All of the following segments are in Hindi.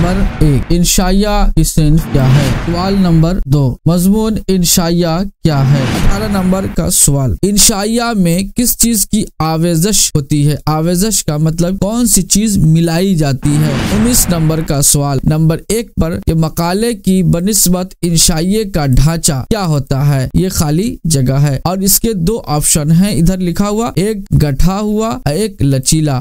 नंबर 1, इंशाइया की सिन्फ क्या है? सवाल नंबर 2, मजमून इंशाइया क्या है? 18 नंबर का सवाल, इंशाइया में किस चीज की आवेजश होती है? आवेजश का मतलब कौन सी चीज मिलाई जाती है? 19 नंबर का सवाल, नंबर 1 पर के मकाले की बनिस्बत इंशाइये का ढांचा क्या होता है? ये खाली जगह है और इसके 2 ऑप्शन हैं इधर लिखा हुआ, एक गठा हुआ, एक लचीला।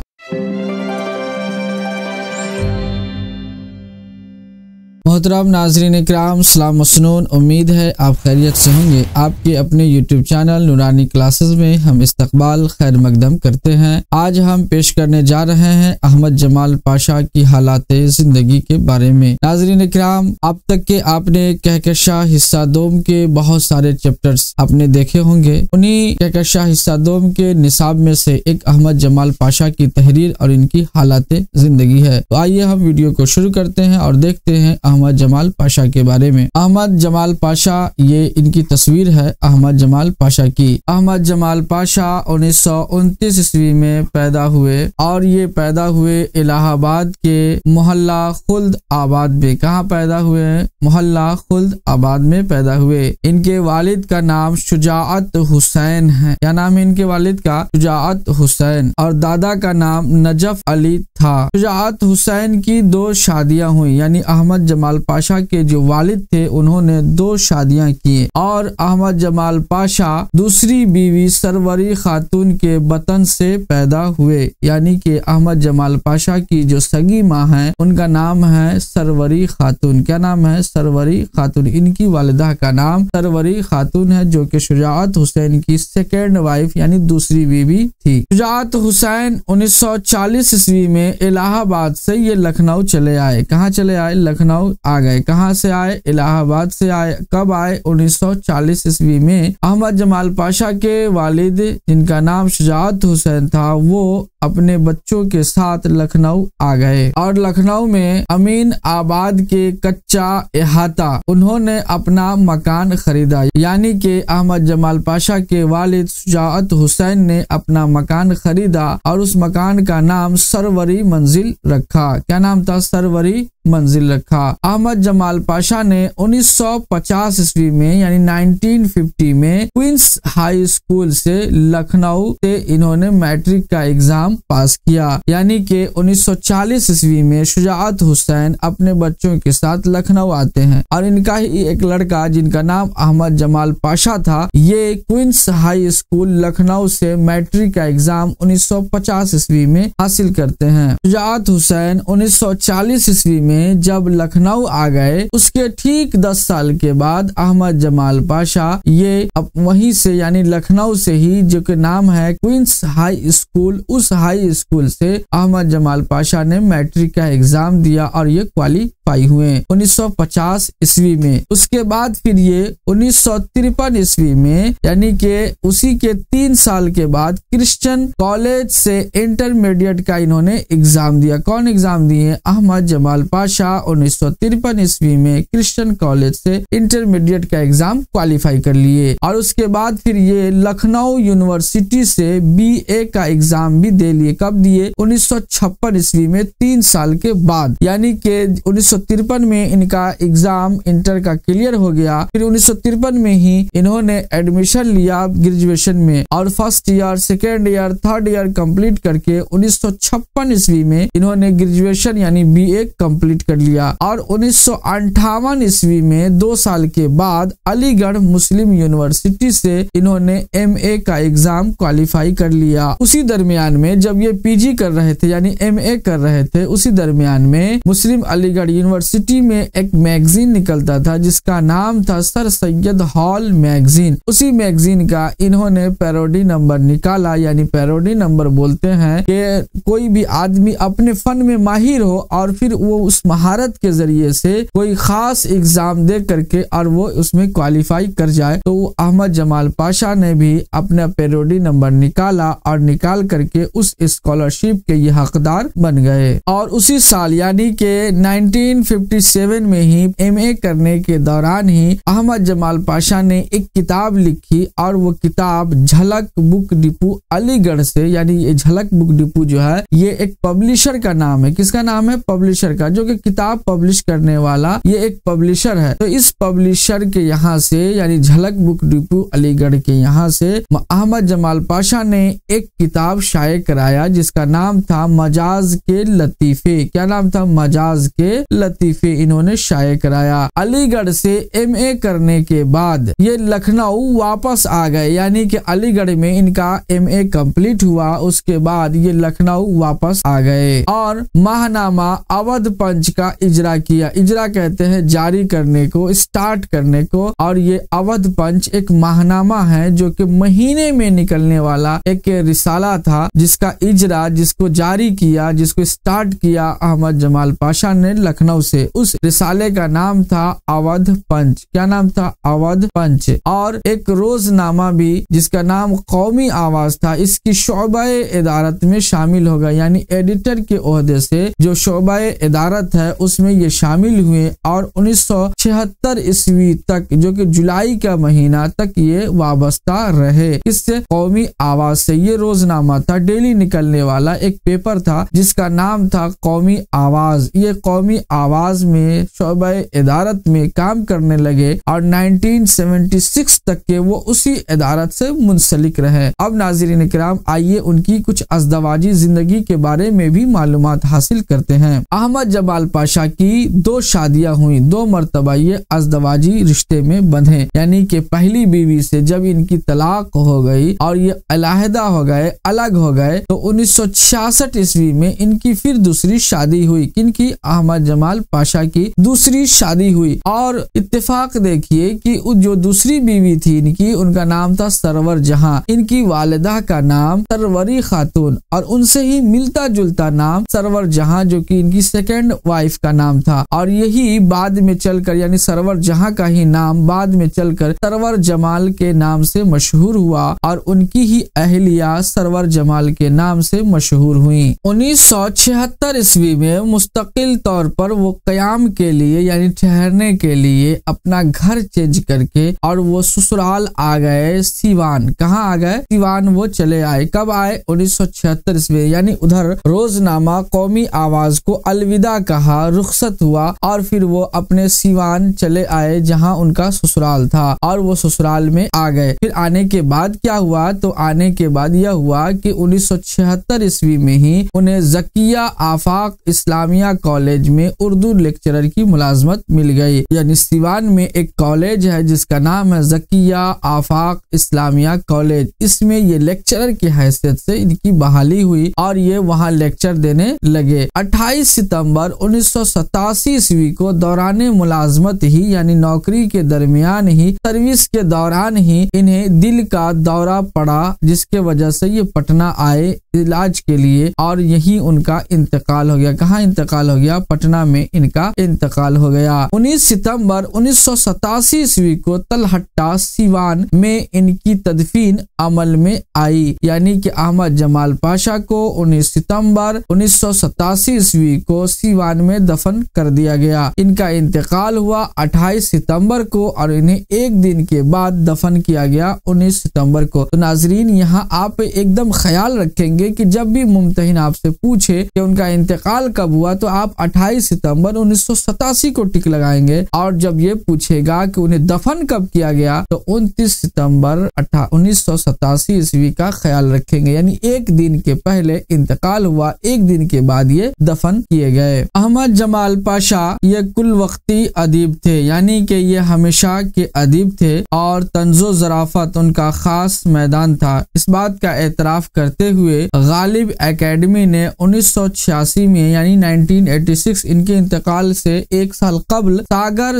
मोहतरम नाजरीन इकराम, सलाम मसनून। उम्मीद है आप खैरियत से होंगे। आपके अपने YouTube चैनल नूरानी क्लासेस में हम इस्तकबाल खैर मकदम करते हैं। आज हम पेश करने जा रहे हैं अहमद जमाल पाशा की हालात जिंदगी के बारे में। नाजरीन इकराम, अब तक के आपने कहकशा हिस्सा दोम के बहुत सारे चैप्टर्स आपने देखे होंगे। उन्हीं कहकशा हिस्सा दोम के निसाब में से एक अहमद जमाल पाशा की तहरीर और इनकी हालात जिंदगी है। तो आइए हम वीडियो को शुरू करते हैं और देखते हैं अहमद जमाल पाशा के बारे में। अहमद जमाल पाशा, ये इनकी तस्वीर है अहमद जमाल पाशा की। अहमद जमाल पाशा 1929 ईस्वी में पैदा हुए और ये पैदा हुए इलाहाबाद के मोहल्ला खुल्द आबाद में। कहाँ पैदा हुए? मोहल्ला खुल्द आबाद में पैदा हुए। इनके वालिद का नाम शुजाअत हुसैन है। क्या नाम है इनके वालिद का? शुजाअत हुसैन। और दादा का नाम नजफ अली था। शुजाअत हुसैन की 2 शादियां हुई, यानी अहमद जमाल पाशा के जो वालिद थे उन्होंने 2 शादियां की और अहमद जमाल पाशा दूसरी बीवी सरवरी खातून के बतन से पैदा हुए। यानी कि अहमद जमाल पाशा की जो सगी माँ है उनका नाम है सरवरी खातून। क्या नाम है? सरवरी खातून। इनकी वालिदा का नाम सरवरी खातून है, जो कि शुजाअत हुसैन की 2nd वाइफ यानी दूसरी बीवी थी। शुजाअत हुसैन 1940 ईस्वी में इलाहाबाद से ये लखनऊ चले आए। कहाँ चले आए? लखनऊ आ गए। कहाँ से आए? इलाहाबाद से आए। कब आए? 1940 ईस्वी में। अहमद जमाल पाशा के वालिद जिनका नाम शुजाअत हुसैन था वो अपने बच्चों के साथ लखनऊ आ गए और लखनऊ में अमीन आबाद के कच्चा इहाता उन्होंने अपना मकान खरीदा। यानी कि अहमद जमाल पाशा के वालिद शुजाअत हुसैन ने अपना मकान खरीदा और उस मकान का नाम सरवरी मंजिल रखा। क्या नाम था? सरवरी मंजिल रखा। अहमद जमाल पाशा ने 1950 ईस्वी में यानी 1950 में क्वींस हाई स्कूल से लखनऊ से इन्होंने मैट्रिक का एग्जाम पास किया। यानी कि 1940 ईस्वी में शुजाअत हुसैन अपने बच्चों के साथ लखनऊ आते हैं और इनका ही एक लड़का जिनका नाम अहमद जमाल पाशा था, ये क्वींस हाई स्कूल लखनऊ से मैट्रिक का एग्जाम 1950 ईस्वी में हासिल करते हैं। शुजाअत हुसैन 1940 ईस्वी में जब लखनऊ आ गए उसके ठीक 10 साल के बाद अहमद जमाल पाशा ये वहीं से यानी लखनऊ से ही, जो कि नाम है क्वींस हाई स्कूल, उस हाई स्कूल से अहमद जमाल पाशा ने मैट्रिक का एग्जाम दिया और ये क्वालिफाई हुए 1950 ईस्वी में। उसके बाद फिर ये 1953 ईस्वी में यानी कि उसी के 3 साल के बाद क्रिश्चियन कॉलेज से इंटरमीडिएट का इन्होंने एग्जाम दिया। कौन एग्जाम दिए? अहमद जमाल पाशा 1953 ईस्वी में क्रिश्चियन कॉलेज से इंटरमीडिएट का एग्जाम क्वालिफाई कर लिए और उसके बाद फिर ये लखनऊ यूनिवर्सिटी से BA का एग्जाम भी दे लिए। कब दिए? 1956 ईस्वी में, 3 साल के बाद। यानी कि 1953 में इनका एग्जाम इंटर का क्लियर हो गया। फिर 1953 में ही इन्होंने एडमिशन लिया ग्रेजुएशन में और first year, 2nd year, 3rd year complete करके 1956 ईस्वी में इन्होंने ग्रेजुएशन यानी BA कंप्लीट कर लिया और 1958 ईस्वी में 2 साल के बाद अलीगढ़ मुस्लिम यूनिवर्सिटी से इन्होंने MA का एग्जाम क्वालिफाई कर लिया। उसी दरमियान में जब ये PG कर रहे थे यानी MA कर रहे थे, उसी दरमियान में मुस्लिम अलीगढ़ यूनिवर्सिटी में एक मैगजीन निकलता था जिसका नाम था सर सैयद हॉल मैगजीन। उसी मैगजीन का इन्होंने पैरोडी नंबर निकाला, यानी पैरोडी नंबर बोलते हैं कि कोई भी आदमी अपने फन में माहिर हो और फिर वो उस महारत के जरिए से कोई खास एग्जाम दे करके और वो उसमें क्वालिफाई कर जाए। तो अहमद जमाल पाशा ने भी अपना पैरोडी नंबर निकाला और निकाल करके उस स्कॉलरशिप के ये हकदार बन गए। और उसी साल यानी कि 1957 में ही MA करने के दौरान ही अहमद जमाल पाशा ने एक किताब लिखी और वो किताब झलक बुक डिपो अलीगढ़ से, यानी ये झलक बुक डिपो जो है ये एक पब्लिशर का नाम है। किसका नाम है? पब्लिशर का, जो कि के किताब पब्लिश करने वाला ये एक पब्लिशर है। तो इस पब्लिशर के यहाँ से यानी झलक बुक डिपो अलीगढ़ के यहाँ से अहमद जमाल पाशा ने एक किताब शाये कराया जिसका नाम था मजाज के लतीफे। क्या नाम था? मजाज के लतीफे इन्होंने शाये कराया। अलीगढ़ से MA करने के बाद ये लखनऊ वापस आ गए, यानी कि अलीगढ़ में इनका MA कंप्लीट हुआ, उसके बाद ये लखनऊ वापस आ गए और माहनामा अवध पंच का इजरा किया। इजरा कहते हैं जारी करने को, स्टार्ट करने को, और ये अवध पंच एक माहनामा है जो कि महीने में निकलने वाला एक रिसाला था जिसका इजरा, जिसको जारी किया, जिसको स्टार्ट किया अहमद जमाल पाशा ने लखनऊ से। उस रिसाले का नाम था अवध पंच। क्या नाम था? अवध पंच। और एक रोजनामा भी जिसका नाम कौमी आवाज था, इसकी शोबाए इदारत में शामिल होगा, यानी एडिटर के ओहदे से जो शोबाए इदारत है उसमें ये शामिल हुए और 1976 ईस्वी तक, जो कि जुलाई का महीना तक ये वाबस्ता रहे। इससे कौमी आवाज से ये रोजनामा था, डेली निकलने वाला एक पेपर था जिसका नाम था कौमी आवाज। ये कौमी आवाज में शोबाए इदारत में काम करने लगे और 1976 तक के वो उसी इदारत से मुंसलिक रहे। अब नाज़रीन इकराम आइए उनकी कुछ अज़दवाजी जिंदगी के बारे में भी मालूमात हासिल करते हैं। अहमद जमाल पाशा की 2 शादियां हुई, 2 मरतबा ये अज़दवाजी रिश्ते में बंधे, यानी कि पहली बीवी से जब इनकी तलाक हो गई और ये अलहदा हो गए, अलग हो गए, तो 1966 ईस्वी में इनकी फिर दूसरी शादी हुई। किनकी? अहमद जमाल पाशा की दूसरी शादी हुई। और इत्तेफाक देखिए कि जो दूसरी बीवी थी इनकी, उनका नाम था सरवर जहां। इनकी वालिदा का नाम सरवरी खातून और उनसे ही मिलता जुलता नाम सरवर जहां, जो कि इनकी सेकेंड वाइफ का नाम था। और यही बाद में चलकर, यानी सरवर जहां का ही नाम बाद में चलकर सरवर जमाल के नाम से मशहूर हुआ और उनकी ही अहलिया सरवर जमाल के नाम से मशहूर हुई। 1976 ईस्वी में मुस्तकिल तौर पर वो कयाम के लिए यानी ठहरने के लिए अपना घर चेंज करके और वो ससुराल आ गए सीवान। कहाँ आ गए? सीवान वो चले आए। कब आए? 1976 ईस्वी, यानी उधर रोजनामा कौमी आवाज को अलविदा कहा, रुखसत हुआ और फिर वो अपने सीवान चले आए जहां उनका ससुराल था और वो ससुराल में आ गए। फिर आने के बाद क्या हुआ? तो आने के बाद यह हुआ कि 1976 ईस्वी में ही उन्हें ज़किया आफाक इस्लामिया कॉलेज में उर्दू लेक्चरर की मुलाजमत मिल गई। यानी सीवान में एक कॉलेज है जिसका नाम है ज़किया आफाक इस्लामिया कॉलेज। इसमें ये लेक्चरर की हैसियत से इनकी बहाली हुई और ये वहाँ लेक्चर देने लगे। 28 सितंबर 1987 ईस्वी को दौरान मुलाजमत ही यानी नौकरी के दरमियान ही, सर्विस के दौरान ही इन्हें दिल का दौरा पड़ा, जिसके वजह से ये पटना आए इलाज के लिए और यही उनका इंतकाल हो गया। कहाँ इंतकाल हो गया? पटना में इनका इंतकाल हो गया। 19 सितंबर 1987 ईस्वी को तलहट्टा सीवान में इनकी तदफीन अमल में आई, यानी कि अहमद जमाल पाशा को 19 सितंबर 1987 ईस्वी को सीवान में दफन कर दिया गया। इनका इंतकाल हुआ 28 सितंबर को और इन्हें एक दिन के बाद दफन किया गया 19 सितंबर को। तो नाजरीन यहाँ आप एकदम ख्याल रखेंगे कि जब भी मुमतहिन आपसे पूछे कि उनका इंतकाल कब हुआ तो आप 28 सितंबर 1987 को टिक लगाएंगे और जब ये पूछेगा कि उन्हें दफन कब किया गया तो 29 सितंबर 1987 ईस्वी का ख्याल रखेंगे, यानी एक दिन के पहले इंतकाल हुआ, एक दिन के बाद ये दफन किए गए। अहमद जमाल पाशा ये कुल वक्ती अदीब थे, यानी कि ये हमेशा के अदीब थे और तंज़ो ज़राफ़त उनका खास मैदान था। इस बात का एतराफ़ करते हुए गालिब एकेडमी ने 1986 में यानी 1986 इनके इंतकाल से एक साल कबल सागर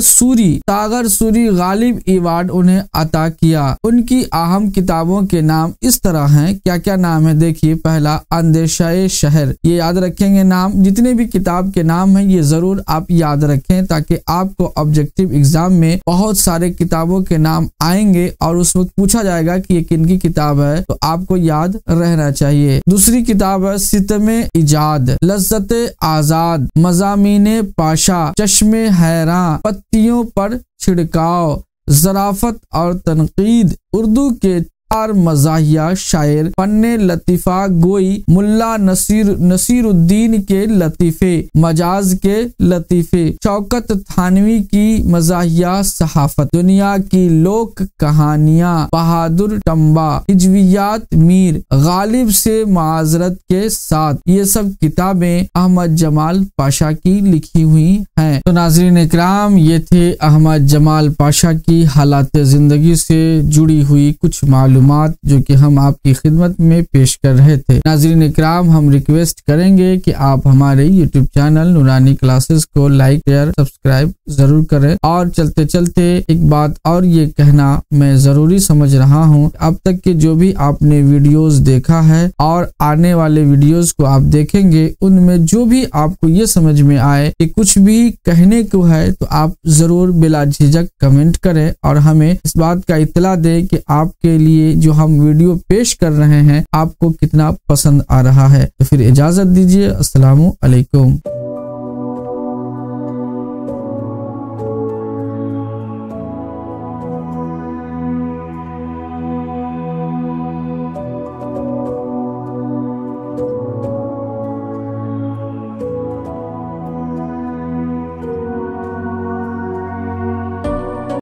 सूरी गालिब अवार्ड उन्हें अता किया। उनकी अहम किताबों के नाम इस तरह हैं। क्या क्या नाम है? देखिए, पहला अंदेशाए शहर, ये याद रखेंगे नाम। जितने भी किताब के नाम हैं ये जरूर आप याद रखें ताकि आपको ऑब्जेक्टिव एग्जाम में बहुत सारे किताबों के नाम आएंगे और उस वक्त पूछा जाएगा कि ये किनकी किताब है तो आपको याद रहना चाहिए। दूसरी किताब है सितमे इजाद, लज्जते आजाद, मज़ामीने पाशा, चश्मे हैरां, पत्तियों पर छिड़काव, ज़राफ़त और तनकीद, उर्दू के मज़ाहिया शायर, फन्ने लतीफ़ा गोई, मुल्ला नसीरुद्दीन के लतीफ़े, मजाज के लतीफ़े, शौकत थानवी की मज़ाहिया सहाफ़त, दुनिया की लोक कहानियाँ, बहादुर टम्बा, हिजवियात मीर, गालिब से माजरत के साथ, ये सब किताबें अहमद जमाल पाशा की लिखी हुई हैं। तो नाज़रीन इकराम, ये थे अहमद जमाल पाशा की हालात जिंदगी से जुड़ी हुई कुछ मालूमात जो कि हम आपकी खिदमत में पेश कर रहे थे। नाज़रीन इकराम, हम रिक्वेस्ट करेंगे कि आप हमारे YouTube चैनल नूरानी क्लासेस को लाइक, शेयर, सब्सक्राइब जरूर करें। और चलते चलते एक बात और ये कहना मैं जरूरी समझ रहा हूँ, अब तक के जो भी आपने वीडियोस देखा है और आने वाले वीडियोस को आप देखेंगे, उनमें जो भी आपको ये समझ में आए कि कुछ भी कहने को है तो आप जरूर बिला झिझक कमेंट करें और हमें इस बात का इत्तला दें कि आपके लिए जो हम वीडियो पेश कर रहे हैं आपको कितना पसंद आ रहा है। तो फिर इजाजत दीजिए। अस्सलामु अलैकुम।